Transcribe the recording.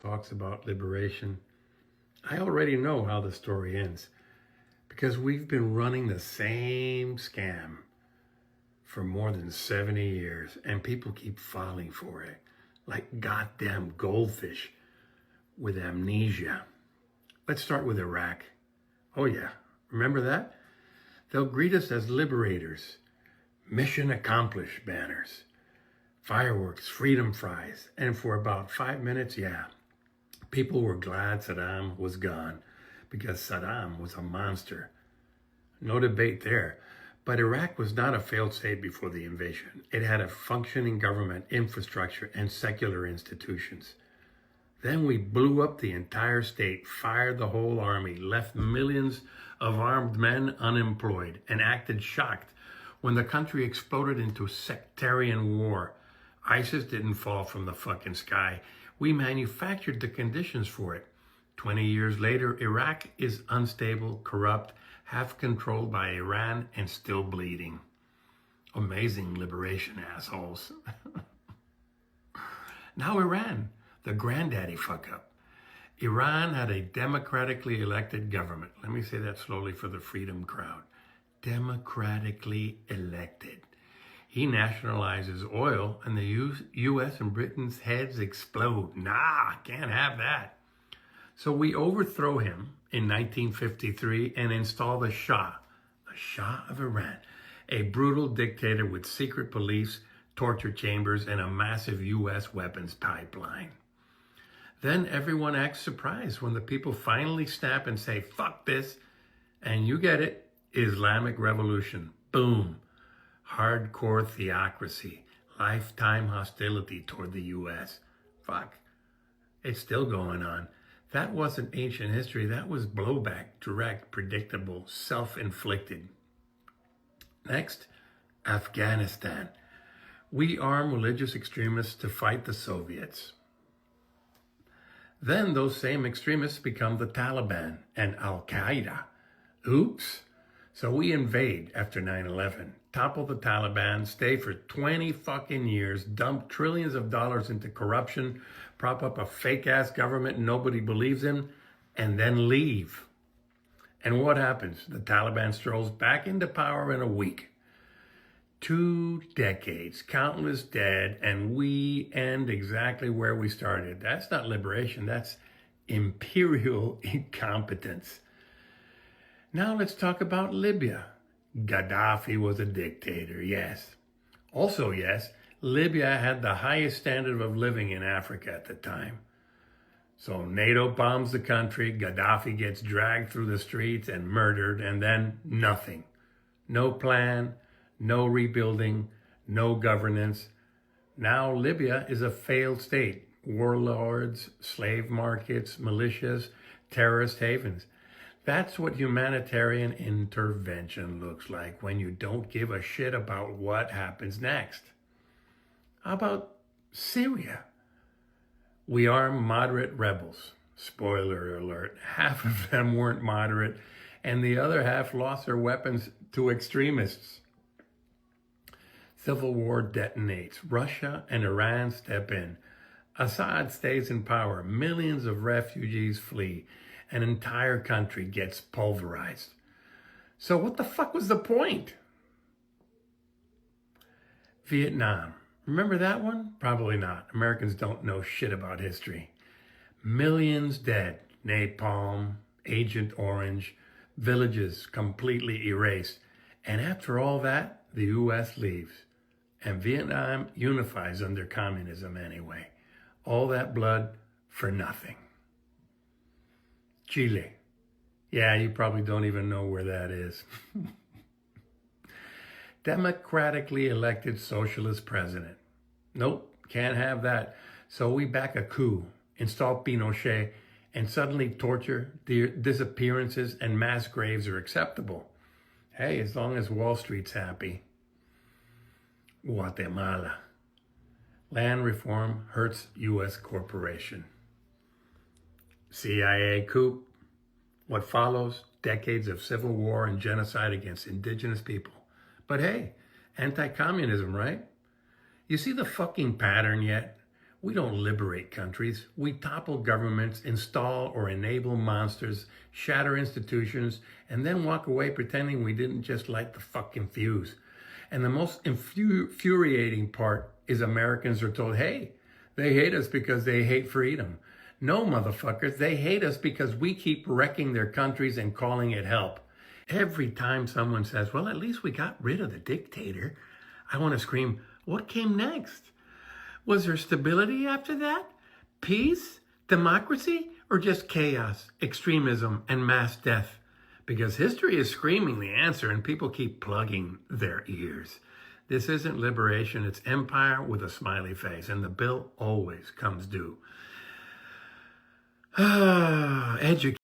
talks about liberation, I already know how the story ends because we've been running the same scam for more than 70 years and people keep falling for it like goddamn goldfish with amnesia. Let's start with Iraq. Oh yeah, remember that? They'll greet us as liberators, mission accomplished banners, fireworks, freedom fries, and for about 5 minutes, yeah, people were glad Saddam was gone because Saddam was a monster. No debate there. But Iraq was not a failed state before the invasion. It had a functioning government, infrastructure, and secular institutions. Then we blew up the entire state, fired the whole army, left millions of armed men unemployed, and acted shocked when the country exploded into sectarian war. ISIS didn't fall from the fucking sky. We manufactured the conditions for it. 20 years later, Iraq is unstable, corrupt, half controlled by Iran, and still bleeding. Amazing liberation, assholes. Now Iran, the granddaddy fuck up. Iran had a democratically elected government. Let me say that slowly for the freedom crowd. Democratically elected. He nationalizes oil and the U.S. and Britain's heads explode. Nah, can't have that. So we overthrow him in 1953 and install the Shah of Iran, a brutal dictator with secret police, torture chambers, and a massive U.S. weapons pipeline. Then everyone acts surprised when the people finally snap and say, fuck this, and you get it, Islamic Revolution. Boom. Hardcore theocracy, lifetime hostility toward the U.S. Fuck. It's still going on. That wasn't ancient history. That was blowback, direct, predictable, self-inflicted. Next, Afghanistan. We arm religious extremists to fight the Soviets. Then those same extremists become the Taliban and Al-Qaeda. Oops. So we invade after 9/11, topple the Taliban, stay for 20 fucking years, dump trillions of dollars into corruption, prop up a fake-ass government nobody believes in, and then leave. And what happens? The Taliban strolls back into power in a week. 2 decades, countless dead, and we end exactly where we started. That's not liberation, that's imperial incompetence. Now let's talk about Libya. Gaddafi was a dictator, yes. Also, yes, Libya had the highest standard of living in Africa at the time. So NATO bombs the country, Gaddafi gets dragged through the streets and murdered, and then nothing. No plan, no rebuilding, no governance. Now Libya is a failed state. Warlords, slave markets, militias, terrorist havens. That's what humanitarian intervention looks like when you don't give a shit about what happens next. How about Syria? We arm moderate rebels. Spoiler alert, half of them weren't moderate, and the other half lost their weapons to extremists. Civil war detonates. Russia and Iran step in. Assad stays in power. Millions of refugees flee. An entire country gets pulverized. So what the fuck was the point? Vietnam. Remember that one? Probably not. Americans don't know shit about history. Millions dead. Napalm, Agent Orange, villages completely erased. And after all that, the U.S. leaves. And Vietnam unifies under communism anyway. All that blood for nothing. Chile. Yeah, you probably don't even know where that is. Democratically elected socialist president. Nope, can't have that. So we back a coup, install Pinochet, and suddenly torture, disappearances, and mass graves are acceptable. Hey, as long as Wall Street's happy. Guatemala. Land reform hurts U.S. corporation. CIA coup. What follows? Decades of civil war and genocide against indigenous people. But hey, anti-communism, right? You see the fucking pattern yet? We don't liberate countries. We topple governments, install or enable monsters, shatter institutions, and then walk away pretending we didn't just light the fucking fuse. And the most infuriating part is Americans are told, hey, they hate us because they hate freedom. No, motherfuckers, they hate us because we keep wrecking their countries and calling it help. Every time someone says, well, at least we got rid of the dictator, I want to scream, what came next? Was there stability after that? Peace? Democracy? Or just chaos, extremism, and mass death? Because history is screaming the answer and people keep plugging their ears. This isn't liberation, it's empire with a smiley face, and the bill always comes due. Education.